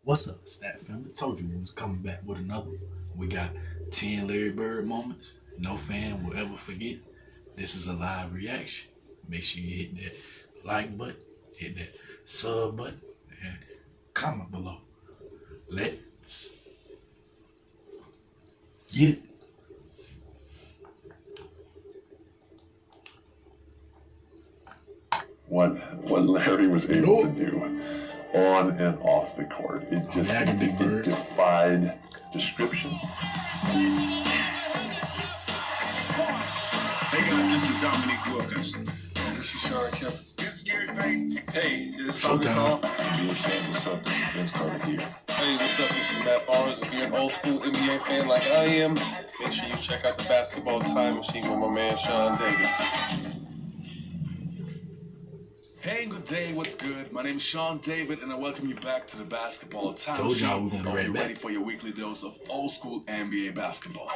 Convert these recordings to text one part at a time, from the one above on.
What's up, Stat Family? Told you we was coming back with another one. We got 10 Larry Bird moments no fan will ever forget. This is a live reaction. Make sure you hit that like button, hit that sub button, and comment below. Let's get it. What Larry was able to do on and off the court, it just it defied description. Hey guys, this is Dominique Wilkinson. And this is Sean Kemp. This is Gary Payton. Hey, this is Focus On. NBA fan, what's up? This is Vince Carter here. Hey, what's up? This is Matt Barnes. If you're an old school NBA fan like I am, make sure you check out the Basketball Time Machine with my man Sean David. Hey, good day, what's good? My name is Sean David, and I welcome you back to the Basketball Time. Told y'all we're gonna be right back. Ready for your weekly dose of old school NBA basketball.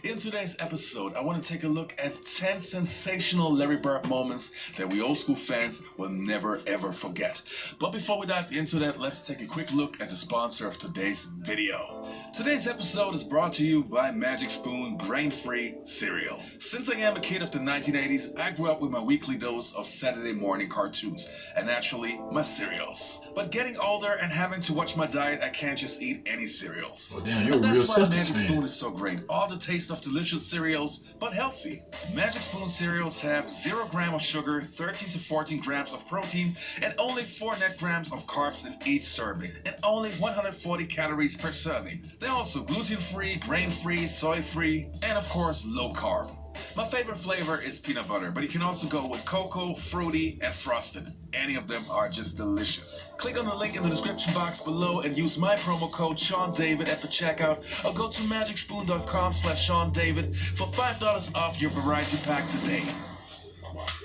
In today's episode, I want to take a look at 10 sensational Larry Bird moments that we old school fans will never ever forget. But before we dive into that, let's take a quick look at the sponsor of today's video. Today's episode is brought to you by Magic Spoon Grain-Free Cereal. Since I am a kid of the 1980s, I grew up with my weekly dose of Saturday morning cartoons, and naturally, my cereals. But getting older and having to watch my diet, I can't just eat any cereals. Oh damn, you're a And real that's why Celtics Magic fan. Spoon is so great. All the taste of delicious cereals, but healthy. Magic Spoon cereals have 0 grams of sugar, 13 to 14 grams of protein, and only 4 net grams of carbs in each serving, and only 140 calories per serving. They're also gluten-free, grain-free, soy-free, and of course, low carb. My favorite flavor is peanut butter, but you can also go with cocoa, fruity, and frosted. Any of them are just delicious. Click on the link in the description box below and use my promo code SeanDavid at the checkout, or go to magicspoon.com/SeanDavid for $5 off your variety pack today.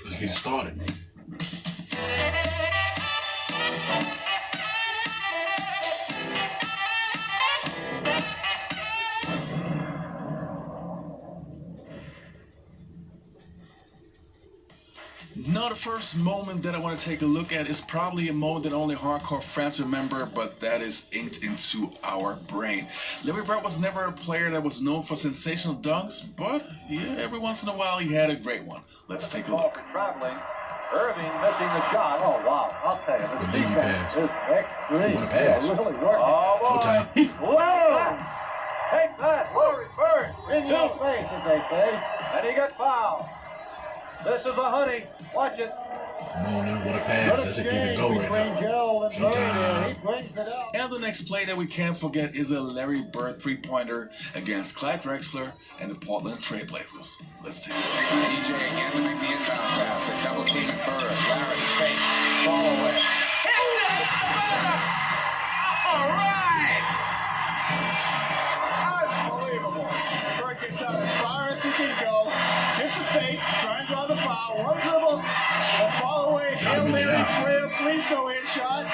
Let's get started. Now, the first moment that I want to take a look at is probably a moment that only hardcore fans remember, but that is inked into our brain. Larry Bird was never a player that was known for sensational dunks, but yeah, every once in a while he had a great one. Let's take a look. Traveling. Irving missing the shot. Oh, wow. I'll tell you, this defense is extreme. What a pass. Really working. Oh, boy. Showtime. Whoa! Take that, Larry Bird. In your face, as they say. And he got fouled. This is a honey. Watch it. Come on now, what a pass. That's a give and go right now. Showtime. And the next play that we can't forget is a Larry Bird three-pointer against Clyde Drexler and the Portland Trail Blazers. Let's take a look. DJ handling the inbound pass. The double team at Bird. Larry fake. Follow it. All right! Unbelievable. Bird gets out as far as he can go. Gets a fake. Try and draw the foul. One dribble. A fall away. Hail Mary prayer. Please go in shot.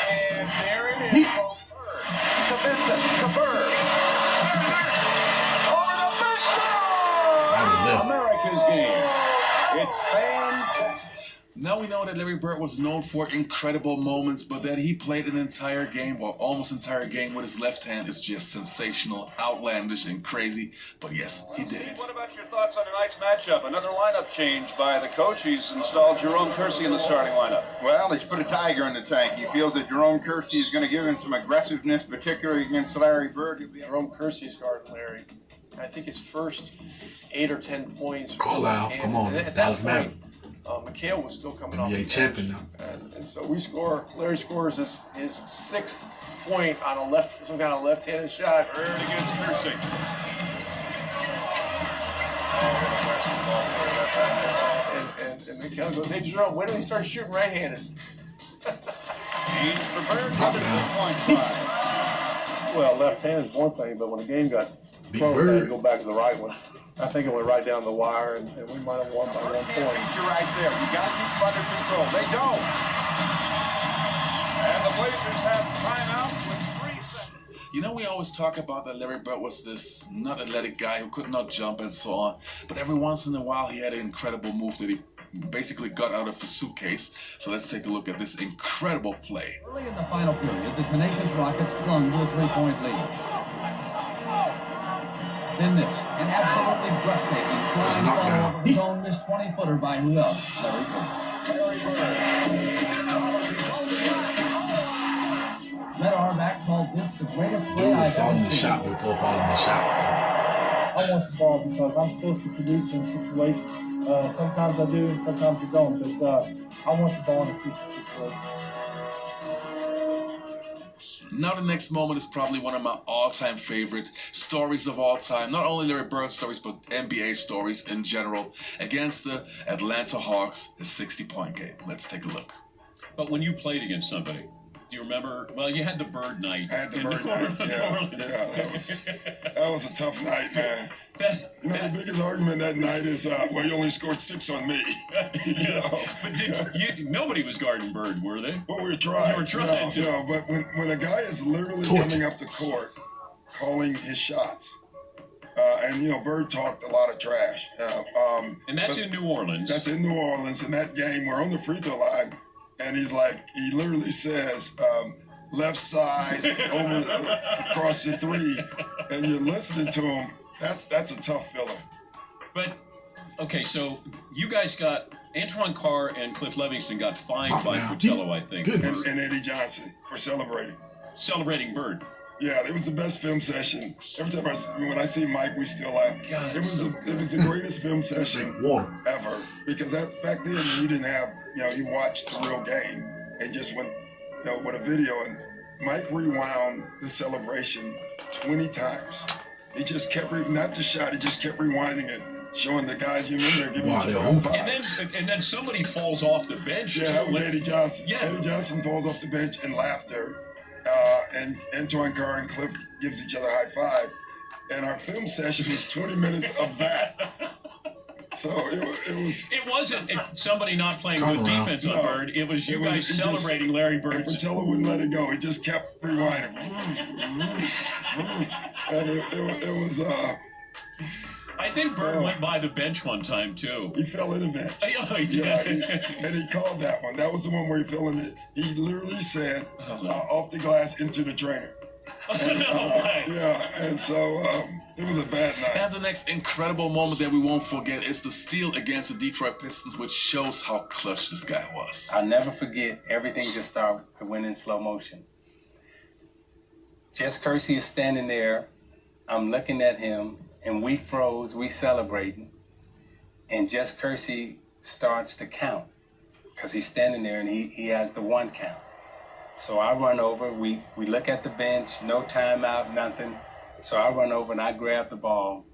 And there it is. To Vincent. To Bird. Over the middle. America's game. It's fantastic. Now we know that Larry Bird was known for incredible moments, but that he played an entire game, or almost entire game, with his left hand is just sensational, outlandish, and crazy. But yes, he did it. What about your thoughts on tonight's matchup? Another lineup change by the coach. He's installed Jerome Kersey in the starting lineup. Well, he's put a tiger in the tank. He feels that Jerome Kersey is going to give him some aggressiveness, particularly against Larry Bird. Jerome Kersey started Larry. I think his first 8 or 10 points. Call out. Come on. At that Dallas point, Maverick. McHale was still coming off. NBA champion now. And so Larry scores his 6th point on some kind of left-handed shot. Bird against Kersey. And McHale goes, hey Jerome, when do we start shooting right-handed? Change for Bird. Another 2.5. Well, left hand is one thing, but when the game got Big close, they Bird. had to go back to the right one. I think it went right down the wire, and we might have won by 1 point. You're right there. You got to keep under control. They don't. And the Blazers have timeout with 3 seconds. You know, we always talk about that Larry Bird was this not athletic guy who could not jump and so on, but every once in a while he had an incredible move that he basically got out of a suitcase. So let's take a look at this incredible play. Early in the final period, the tenacious Rockets clung to a 3-point lead. Then this, an absolutely breathtaking flying ball over his own missed 20-footer by who else? Larry Bird. Led Auerbach called this the greatest play I've ever seen. The shot before following the shot. I want the ball because I'm supposed to produce in situations. Sometimes I do and sometimes I don't, but I want the ball in a crucial situation. Now the next moment is probably one of my all-time favorite stories of all time. Not only Larry Bird stories, but NBA stories in general. Against the Atlanta Hawks, a 60-point game. Let's take a look. But when you played against somebody, do you remember? Well, you had the Bird night. I had the Bird night. Yeah, that was a tough night, man. You know, the biggest argument that night is, well, you only scored 6 on me. But nobody was guarding Bird, were they? Well, we were trying. You were trying to. No, but when a guy is literally coming up the court, calling his shots, and, you know, Bird talked a lot of trash. And that's in New Orleans. That's in New Orleans. In that game, we're on the free throw line, and he's like, he literally says, left side over across the 3, and you're listening to him. That's a tough feeling. But okay, so you guys got Antoine Carr and Cliff Livingston got fined by Fratello, I think, and Eddie Johnson for celebrating Bird. Yeah, it was the best film session. Every time when I see Mike, we still laugh. God, it was the greatest film session ever, because back then you didn't have, you know, you watched the real game and just went, you know, with a video, and Mike rewound the celebration 20 times. He just kept not the shot, he just kept rewinding it, showing the guys you remember giving each other a high five. And then somebody falls off the bench. Yeah, that was Eddie Johnson. Yeah. Eddie Johnson falls off the bench in laughter, and Antoine Carr and Cliff gives each other a high five. And our film session was 20 minutes of that. So it was. It wasn't somebody not playing good defense on Bird. It was you guys celebrating Larry Bird. Fratello wouldn't let it go. He just kept rewinding. And it was. I think Bird went by the bench one time too. He fell in the bench. Oh, he did. Yeah, and he called that one. That was the one where he fell in it. He literally said, "Off the glass into the trainer." And, yeah, and so it was a bad night. And the next incredible moment that we won't forget is the steal against the Detroit Pistons, which shows how clutch this guy was. I'll never forget, everything just started to win in slow motion. Jess Kersey is standing there. I'm looking at him, and we froze, we celebrating. And Jess Kersey starts to count, because he's standing there and he has the 1 count. So I run over, we look at the bench, no timeout, nothing. So I run over and I grab the ball.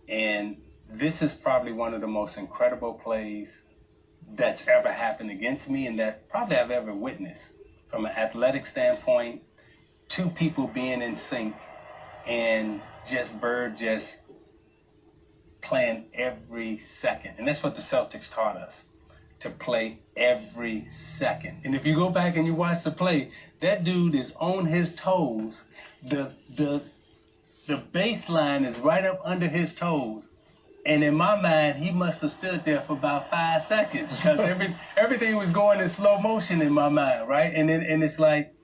And this is probably one of the most incredible plays that's ever happened against me and that probably I've ever witnessed. From an athletic standpoint, 2 people being in sync and Bird just playing every second. And that's what the Celtics taught us, to play every second. And if you go back and you watch the play, that dude is on his toes. The baseline is right up under his toes. And in my mind, he must have stood there for about 5 seconds, because everything was going in slow motion in my mind, right? And it's like,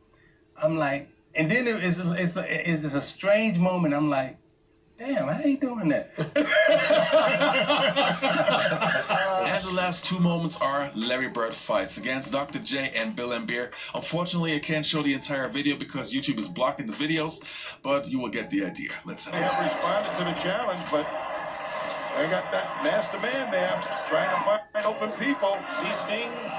I'm like, and then it's a strange moment. I'm like, damn, how you doing that? And the last 2 moments are Larry Bird fights against Dr. J and Bill Embiid. Unfortunately, I can't show the entire video because YouTube is blocking the videos, but you will get the idea. Let's have a look. They have responded to the challenge, but they got that master man there trying to find open people. Seasoning and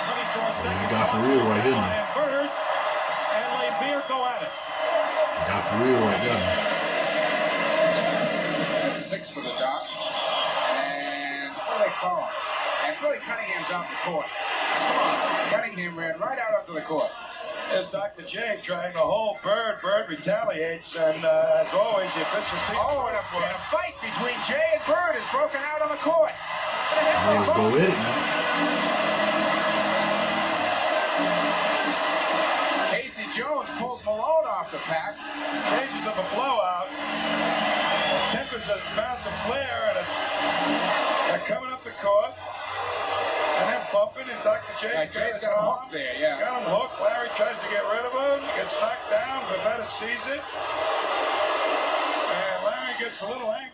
24 seconds. You got for real right here, man. And Bird and Lambeer go at it. You got for real right there, man. 6 for the dot. And what do they call him? And Billy Cunningham's off the court. Come on. Cunningham ran right out onto the court. There's Dr. J trying to hold Bird. Bird retaliates, and as always, the official team. Oh, and a fight between Jay and Bird has broken out on the court. Let's go with it, man. Casey Jones pulls Malone off the pack. Stages of a blowout. The tempers are about to flare, and they're coming up the court. sees it. And Larry gets a little angry.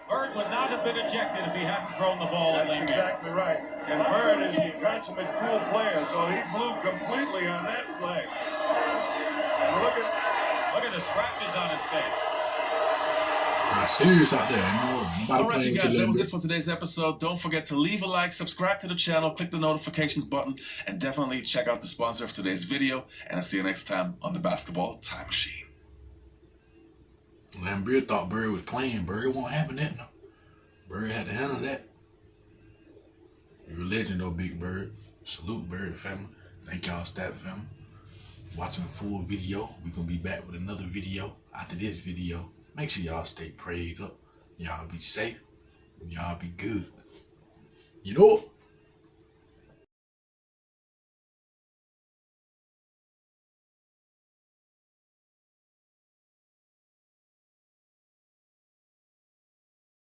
Bird would not have been ejected if he hadn't thrown the ball at That's Lincoln. exactly right. And Bird is the consummate cool player, so he blew completely on that play. And look at the scratches on his face. Serious out there, you know. Alright, you guys, that was it for today's episode. Don't forget to leave a like, subscribe to the channel, click the notifications button, and definitely check out the sponsor of today's video. And I'll see you next time on the Basketball Time Machine. Lambert thought Bird was playing. Bird won't happen that no. Bird had to handle that. You're a legend though, Big Bird. Salute, Bird family. Thank y'all, staff family. Watching the full video. We're gonna be back with another video after this video. Make sure y'all stay prayed up. Y'all be safe. And y'all be good. You know what?